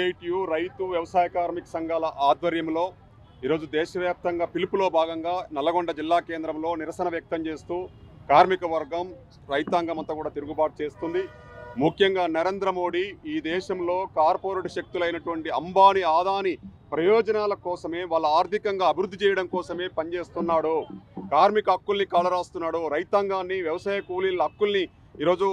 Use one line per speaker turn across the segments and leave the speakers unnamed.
CITU రైతు వ్యవసాయ కార్మిక సంఘాల ఆధ్వర్యంలో ఈరోజు దేశవ్యాప్తంగా పిలుపులో భాగంగా నల్లగొండ జిల్లా కేంద్రంలో నిరసన వ్యక్తం చేస్తూ కార్మిక వర్గం రైతాంగం అంతా కూడా తిరుగుబాటు చేస్తుంది. ముఖ్యంగా నరేంద్ర మోడీ ఈ దేశంలో కార్పొరేట్ శక్తులైనటువంటి అంబానీ ఆదాని ప్రయోజనాల కోసమే, వాళ్ళ ఆర్థికంగా అభివృద్ధి చేయడం కోసమే పనిచేస్తున్నాడు. కార్మిక హక్కుల్ని కాలరాస్తున్నాడు. రైతాంగాన్ని, వ్యవసాయ కూలీల హక్కుల్ని ఈరోజు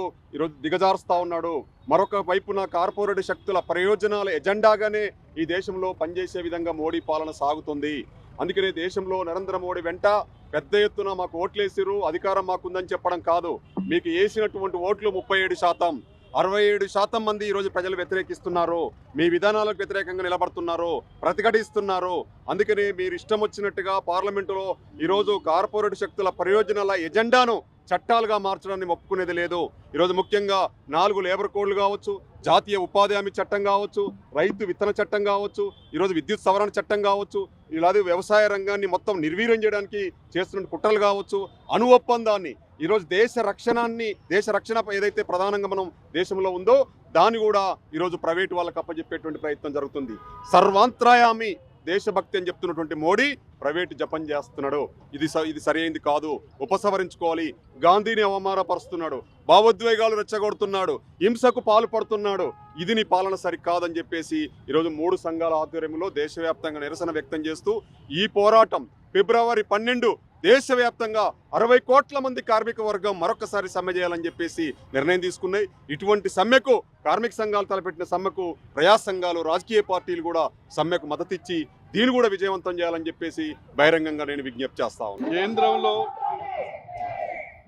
దిగజారుస్తూ ఉన్నాడు. మరొక వైపున కార్పొరేట్ శక్తుల ప్రయోజనాల ఎజెండాగానే ఈ దేశంలో పనిచేసే విధంగా మోడీ పాలన సాగుతుంది. అందుకనే దేశంలో నరేంద్ర మోడీ వెంట పెద్ద ఎత్తున మాకు ఓట్లేసిరు, అధికారం మాకుందని చెప్పడం కాదు. మీకు వేసినటువంటి ఓట్లు 37%, 67% మంది ఈరోజు ప్రజలు వ్యతిరేకిస్తున్నారు. మీ విధానాలకు వ్యతిరేకంగా నిలబడుతున్నారు, ప్రతిఘటిస్తున్నారు. అందుకని మీరు ఇష్టం వచ్చినట్టుగా పార్లమెంటులో ఈరోజు కార్పొరేట్ శక్తుల ప్రయోజనాల ఎజెండాను చట్టాలుగా మార్చడాన్ని ఒప్పుకునేది లేదు. ఈరోజు ముఖ్యంగా 4 లేబర్ కోడ్లు కావచ్చు, జాతీయ ఉపాధి హామీ చట్టం కావచ్చు, రైతు విత్తన చట్టం కావచ్చు, ఈరోజు విద్యుత్ సవరణ చట్టం కావచ్చు, ఇలాగే వ్యవసాయ రంగాన్ని మొత్తం నిర్వీర్యం చేయడానికి చేస్తున్న కుట్రలు కావచ్చు, అణు ఒప్పందాన్ని, ఈరోజు దేశ రక్షణ ఏదైతే ప్రధానంగా మనం దేశంలో ఉందో దాన్ని కూడా ఈరోజు ప్రైవేటు వాళ్ళకి అప్పచెప్పేటువంటి ప్రయత్నం జరుగుతుంది. సర్వాంతరాయామి దేశభక్తి అని చెప్తున్నటువంటి మోడీ ప్రైవేటు జపం చేస్తున్నాడు. ఇది సరైనది కాదు, ఉపసంహరించుకోవాలి. గాంధీని అవమానపరుస్తున్నాడు, భావోద్వేగాలు రెచ్చగొడుతున్నాడు, హింసకు పాల్పడుతున్నాడు. ఇది నీ పాలన సరికాదని చెప్పేసి ఈరోజు 3 సంఘాల ఆధ్వర్యంలో దేశవ్యాప్తంగా నిరసన వ్యక్తం చేస్తూ ఈ పోరాటం ఫిబ్రవరి 12 దేశవ్యాప్తంగా 60 కోట్ల మంది కార్మిక వర్గం మరొకసారి సమ్మె చేయాలని చెప్పేసి నిర్ణయం తీసుకున్నాయి. ఇటువంటి సమ్మెకు కార్మిక సంఘాలు తలపెట్టిన సమ్మెకు ప్రజా సంఘాలు, రాజకీయ పార్టీలు కూడా సమ్మెకు మద్దతిచ్చి దీన్ని కూడా విజయవంతం చేయాలని చెప్పేసి బహిరంగంగా నేను విజ్ఞప్తి చేస్తా ఉన్నాను.
కేంద్రంలో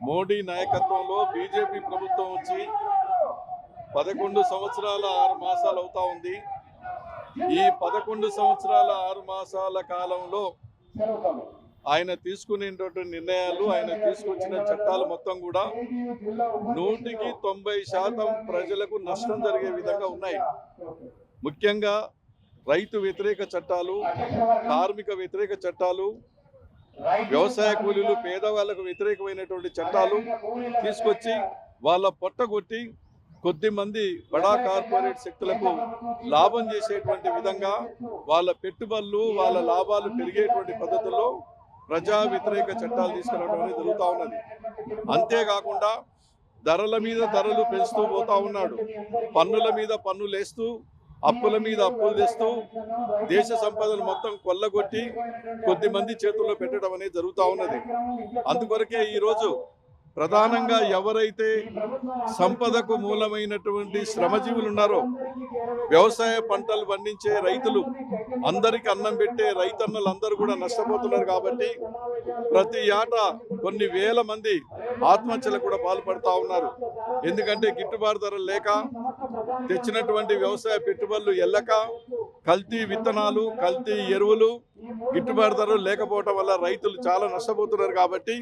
మోడీ నాయకత్వంలో బీజేపీ ప్రభుత్వం వచ్చి 11 సంవత్సరాల 6 మాసాలు అవుతా ఉంది. ఈ 11 సంవత్సరాల 6 మాసాల కాలంలో ఆయన తీసుకునేటువంటి నిర్ణయాలు, ఆయన తీసుకొచ్చిన చట్టాలు మొత్తం కూడా 100కి 90% ప్రజలకు నష్టం జరిగే విధంగా ఉన్నాయి. ముఖ్యంగా రైతు వ్యతిరేక చట్టాలు, కార్మిక వ్యతిరేక చట్టాలు, వ్యవసాయ కూలీలు, పేదవాళ్లకు వ్యతిరేకమైనటువంటి చట్టాలు తీసుకొచ్చి వాళ్ళ పొట్టగొట్టి కొద్దిమంది బడా కార్పొరేట్ శక్తులకు లాభం చేసేటువంటి విధంగా వాళ్ళ పెట్టుబడులు, వాళ్ళ లాభాలు పెరిగేటువంటి పద్ధతుల్లో ప్రజా వ్యతిరేక చట్టాలు తీసుకురావడం అనేది జరుగుతూ ఉన్నది. అంతేకాకుండా ధరల మీద ధరలు పెంచుతూ పోతా ఉన్నాడు. పన్నుల మీద పన్నులు వేస్తూ, అప్పుల మీద అప్పులు తెస్తూ దేశ సంపదను మొత్తం కొల్లగొట్టి కొద్దిమంది చేతుల్లో పెట్టడం అనేది జరుగుతూ ఉన్నది. అందుకొరకే ఈరోజు ప్రధానంగా ఎవరైతే సంపదకు మూలమైనటువంటి శ్రమజీవులు ఉన్నారో, వ్యవసాయ పంటలు పండించే రైతులు, అందరికీ అన్నం పెట్టే రైతన్నలు అందరూ కూడా నష్టపోతున్నారు. కాబట్టి ప్రతి ఏటా కొన్ని వేల మంది ఆత్మహత్యలకు కూడా పాల్పడుతూ ఉన్నారు. ఎందుకంటే గిట్టుబాటు ధరలు లేక, తెచ్చినటువంటి వ్యవసాయ పెట్టుబడులు ఎల్లక, కల్తీ విత్తనాలు, కల్తీ ఎరువులు, గిట్టుబాటు ధరలు లేకపోవటం వల్ల రైతులు చాలా నష్టపోతున్నారు. కాబట్టి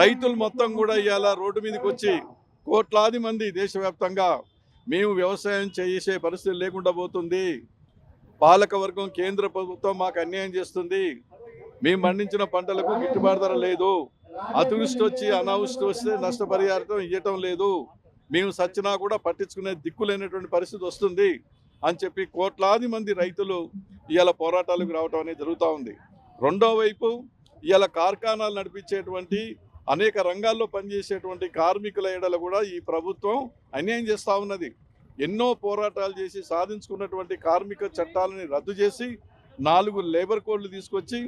రైతులు మొత్తం కూడా ఇవాళ రోడ్డు మీదకి వచ్చి కోట్లాది మంది దేశవ్యాప్తంగా మేము వ్యవసాయం చేసే పరిస్థితి లేకుండా పోతుంది, పాలక వర్గం కేంద్ర ప్రభుత్వం మాకు అన్యాయం చేస్తుంది, మేము పండించిన పంటలకు గిట్టుబాటు ధర లేదు, అతివృష్టి వచ్చి అనావృష్టి వస్తే నష్టపరిహారం ఇవ్వటం లేదు, మేము సచ్చినా కూడా పట్టించుకునే దిక్కులేనటువంటి పరిస్థితి వస్తుంది అని చెప్పి కోట్లాది మంది రైతులు ఇవాళ పోరాటాలకు రావటం అనేది జరుగుతూ ఉంది. రెండో వైపు ఇవాళ కార్ఖానాలు నడిపించేటువంటి, అనేక రంగాల్లో పనిచేసేటువంటి కార్మికుల ఎడల కూడా ఈ ప్రభుత్వం అన్యాయం చేస్తూ ఉన్నది. ఎన్నో పోరాటాలు చేసి సాధించుకున్నటువంటి కార్మిక చట్టాలని రద్దు చేసి 4 లేబర్ కోడ్లు తీసుకొచ్చి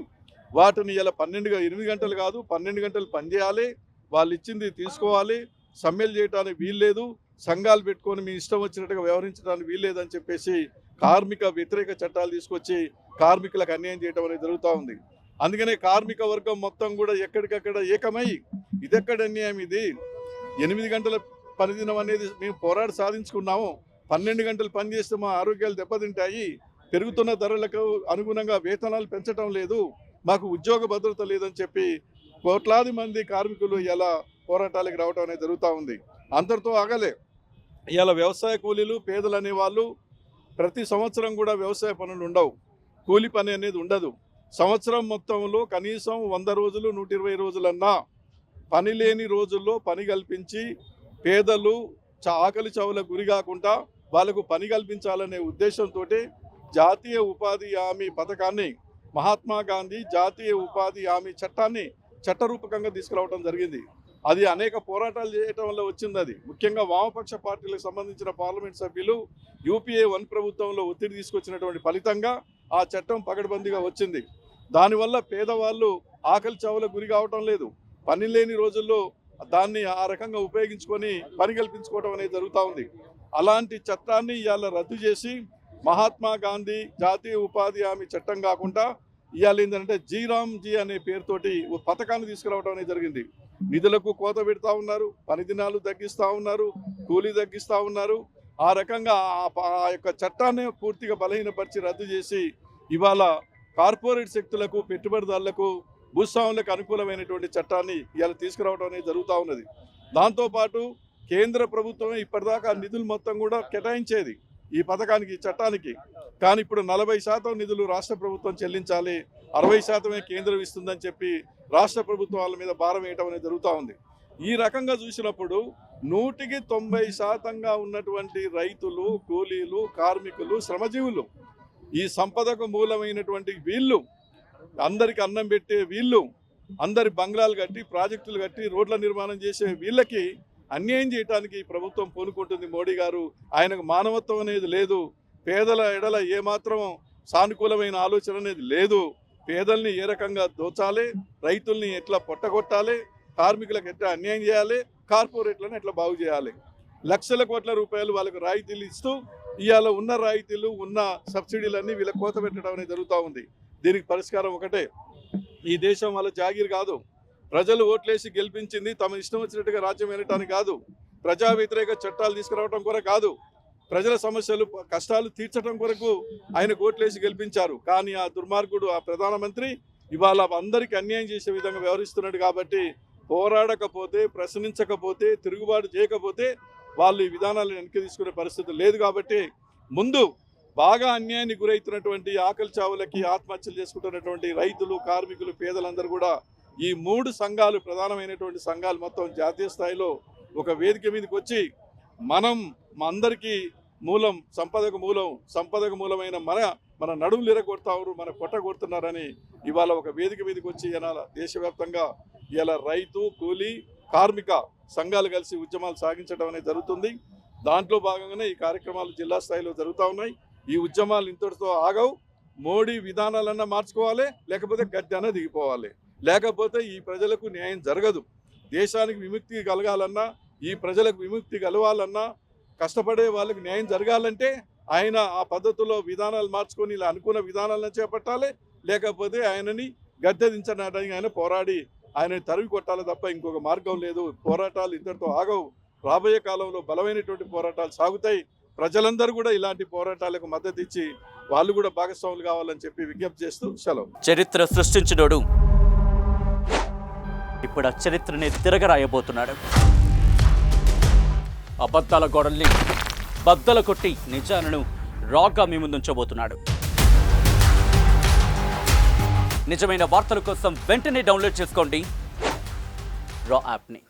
వాటిని ఇలా 8 గంటలు కాదు 12 గంటలు పనిచేయాలి, వాళ్ళు ఇచ్చింది తీసుకోవాలి, సమ్మెలు చేయడానికి వీల్లేదు, సంఘాలు పెట్టుకొని మీ ఇష్టం వచ్చినట్టుగా వ్యవహరించడానికి వీల్లేదని చెప్పేసి కార్మిక వ్యతిరేక చట్టాలు తీసుకొచ్చి కార్మికులకు అన్యాయం చేయడం అనేది జరుగుతూ ఉంది. అందుకనే కార్మిక వర్గం మొత్తం కూడా ఎక్కడికక్కడ ఏకమై ఇదెక్కడ అన్యాయం, ఇది 8 గంటల పనిదినం అనేది మేము పోరాడి సాధించుకున్నాము, 12 గంటలు పని చేస్తే మా ఆరోగ్యాలు దెబ్బతింటాయి, పెరుగుతున్న ధరలకు అనుగుణంగా వేతనాలు పెంచడం లేదు, మాకు ఉద్యోగ భద్రత లేదని చెప్పి కోట్లాది మంది కార్మికులు ఇలా పోరాటాలకు రావడం అనేది జరుగుతూ ఉంది. అందరితో ఆగలే. ఇలా వ్యవసాయ కూలీలు, పేదలు అనేవాళ్ళు ప్రతి సంవత్సరం కూడా వ్యవసాయ పనులు ఉండవు, కూలి పని అనేది ఉండదు. సంవత్సరం మొత్తంలో కనీసం 100 రోజులు 120 రోజులన్నా పని లేని రోజుల్లో పని కల్పించి పేదలు ఆకలి చావులకు గురి కాకుండా వాళ్ళకు పని కల్పించాలనే ఉద్దేశంతో జాతీయ ఉపాధి హామీ పథకాన్ని, మహాత్మా గాంధీ జాతీయ ఉపాధి హామీ చట్టాన్ని చట్టరూపకంగా తీసుకురావడం జరిగింది. అది అనేక పోరాటాలు చేయటం వల్ల వచ్చింది. అది ముఖ్యంగా వామపక్ష పార్టీలకు సంబంధించిన పార్లమెంట్ సభ్యులు యూపీఏ 1 ప్రభుత్వంలో ఒత్తిడి తీసుకొచ్చినటువంటి ఫలితంగా ఆ చట్టం పకడ్బందీగా వచ్చింది. దానివల్ల పేదవాళ్ళు ఆకలి చావులకు గురి కావటం లేదు. పని లేని రోజుల్లో దాన్ని ఆ రకంగా ఉపయోగించుకొని పని కల్పించుకోవడం అనేది జరుగుతూ ఉంది. అలాంటి చట్టాన్ని ఇవాళ రద్దు చేసి మహాత్మా గాంధీ జాతీయ ఉపాధి హామీ చట్టం కాకుండా ఇవాళ ఏంటంటే జీరామ్జీ అనే పేరుతోటి ఒక పథకాన్ని తీసుకురావడం అనేది జరిగింది. నిధులకు కోత పెడతా ఉన్నారు, పని దినాలు తగ్గిస్తూ ఉన్నారు, కూలీ తగ్గిస్తూ ఉన్నారు. ఆ రకంగా ఆ యొక్క చట్టాన్ని పూర్తిగా బలహీనపరిచి రద్దు చేసి ఇవాళ కార్పొరేట్ శక్తులకు, పెట్టుబడిదారులకు, భూస్వాములకు అనుకూలమైనటువంటి చట్టాన్ని ఇవాళ తీసుకురావడం అనేది జరుగుతూ ఉన్నది. దాంతోపాటు కేంద్ర ప్రభుత్వం ఇప్పటిదాకా నిధులు మొత్తం కూడా కేటాయించేది ఈ పథకానికి, ఈ చట్టానికి. కానీ ఇప్పుడు 40% నిధులు రాష్ట్ర ప్రభుత్వం చెల్లించాలి, 60% కేంద్రం ఇస్తుందని చెప్పి రాష్ట్ర ప్రభుత్వాల మీద భారం వేయటం అనేది జరుగుతూ ఉంది. ఈ రకంగా చూసినప్పుడు 100% ఉన్నటువంటి రైతులు, కూలీలు, కార్మికులు, శ్రమజీవులు, ఈ సంపదకు మూలమైనటువంటి వీళ్ళు, అందరికి అన్నం పెట్టే వీళ్ళు, అందరి బంగ్లాలు కట్టి, ప్రాజెక్టులు కట్టి, రోడ్ల నిర్మాణం చేసే వీళ్ళకి అన్యాయం చేయడానికి ఈ ప్రభుత్వం పూనుకుంటుంది. మోడీ గారు, ఆయనకు మానవత్వం అనేది లేదు. పేదల ఎడల ఏమాత్రం సానుకూలమైన ఆలోచన అనేది లేదు. పేదల్ని ఏ రకంగా దోచాలి, రైతుల్ని ఎట్లా పొట్టగొట్టాలి, కార్మికులకు ఎట్లా అన్యాయం చేయాలి, కార్పొరేట్లను ఎట్లా బాగు చేయాలి, లక్షల కోట్ల రూపాయలు వాళ్ళకు రాయితీలు ఇస్తూ ఇవాళ ఉన్న రాయితీలు, ఉన్న సబ్సిడీలన్నీ వీళ్ళకి కోత పెట్టడం అనేది జరుగుతూ ఉంది. దీనికి పరిష్కారం ఒకటే, ఈ దేశం వాళ్ళ జాగీర్ కాదు. ప్రజలు ఓట్లేసి గెలిపించింది తమ ఇష్టం వచ్చినట్టుగా రాజ్యం వెళ్ళటానికి కాదు, ప్రజా వ్యతిరేక చట్టాలు తీసుకురావడం కొరకు కాదు, ప్రజల సమస్యలు, కష్టాలు తీర్చడం కొరకు ఆయన ఓట్లేసి గెలిపించారు. కానీ ఆ దుర్మార్గుడు, ఆ ప్రధానమంత్రి ఇవాళ అందరికీ అన్యాయం చేసే విధంగా వ్యవహరిస్తున్నాడు. కాబట్టి పోరాడకపోతే, ప్రశ్నించకపోతే, తిరుగుబాటు చేయకపోతే వాళ్ళు ఈ విధానాలను వెనక్కి తీసుకునే పరిస్థితి లేదు. కాబట్టి ముందు బాగా అన్యాయానికి గురవుతున్నటువంటి, ఆకలి చావులకి ఆత్మహత్యలు చేసుకుంటున్నటువంటి రైతులు, కార్మికులు, పేదలందరూ కూడా ఈ 3 సంఘాలు, ప్రధానమైనటువంటి సంఘాలు మొత్తం జాతీయ స్థాయిలో ఒక వేదిక మీదకి వచ్చి మనం అందరికీ మూలం, సంపదకు మూలమైన మన నడుములు ఎరగొడతారు, మన పొట్ట కొడుతున్నారని ఇవాళ ఒక వేదిక మీదకి వచ్చి ఇలా దేశవ్యాప్తంగా ఇలా రైతు, కూలీ, కార్మిక సంఘాలు కలిసి ఉద్యమాలు సాగించడం అనేది జరుగుతుంది. దాంట్లో భాగంగానే ఈ కార్యక్రమాలు జిల్లా స్థాయిలో జరుగుతూ ఉన్నాయి. ఈ ఉద్యమాలు ఇంతటితో ఆగవు. మోడీ విధానాలన్నా మార్చుకోవాలి, లేకపోతే గద్దెన దిగిపోవాలి. లేకపోతే ఈ ప్రజలకు న్యాయం జరగదు. దేశానికి విముక్తి కలగాలన్నా, ఈ ప్రజలకు విముక్తి కలవాలన్నా, కష్టపడే వాళ్ళకి న్యాయం జరగాలంటే ఆయన ఆ పద్ధతిలో విధానాలు మార్చుకొని ఇలా అనుకున్న విధానాలను చేపట్టాలి. లేకపోతే ఆయనని గద్దె దించడానికి ఆయన పోరాడి ఆయనని తరిమి కొట్టాలి తప్ప ఇంకొక మార్గం లేదు. పోరాటాలు ఇంతటితో ఆగవు. రాబోయే కాలంలో బలమైనటువంటి పోరాటాలు సాగుతాయి. ప్రజలందరూ కూడా ఇలాంటి పోరాటాలకు మద్దతు ఇచ్చి వాళ్ళు కూడా భాగస్వాములు కావాలని చెప్పి విజ్ఞప్తి చేస్తూ సెలవు.
చరిత్ర సృష్టించినోడు ఇప్పుడు ఆ చరిత్రని తిరగరాయబోతున్నాడు. అబద్ధాల గోడల్ని బద్దలు కొట్టి నిజాలను రాగా మీ ముందుంచబోతున్నాడు. నిజమైన వార్తల కోసం వెంటనే డౌన్లోడ్ చేసుకోండి రా యాప్ని.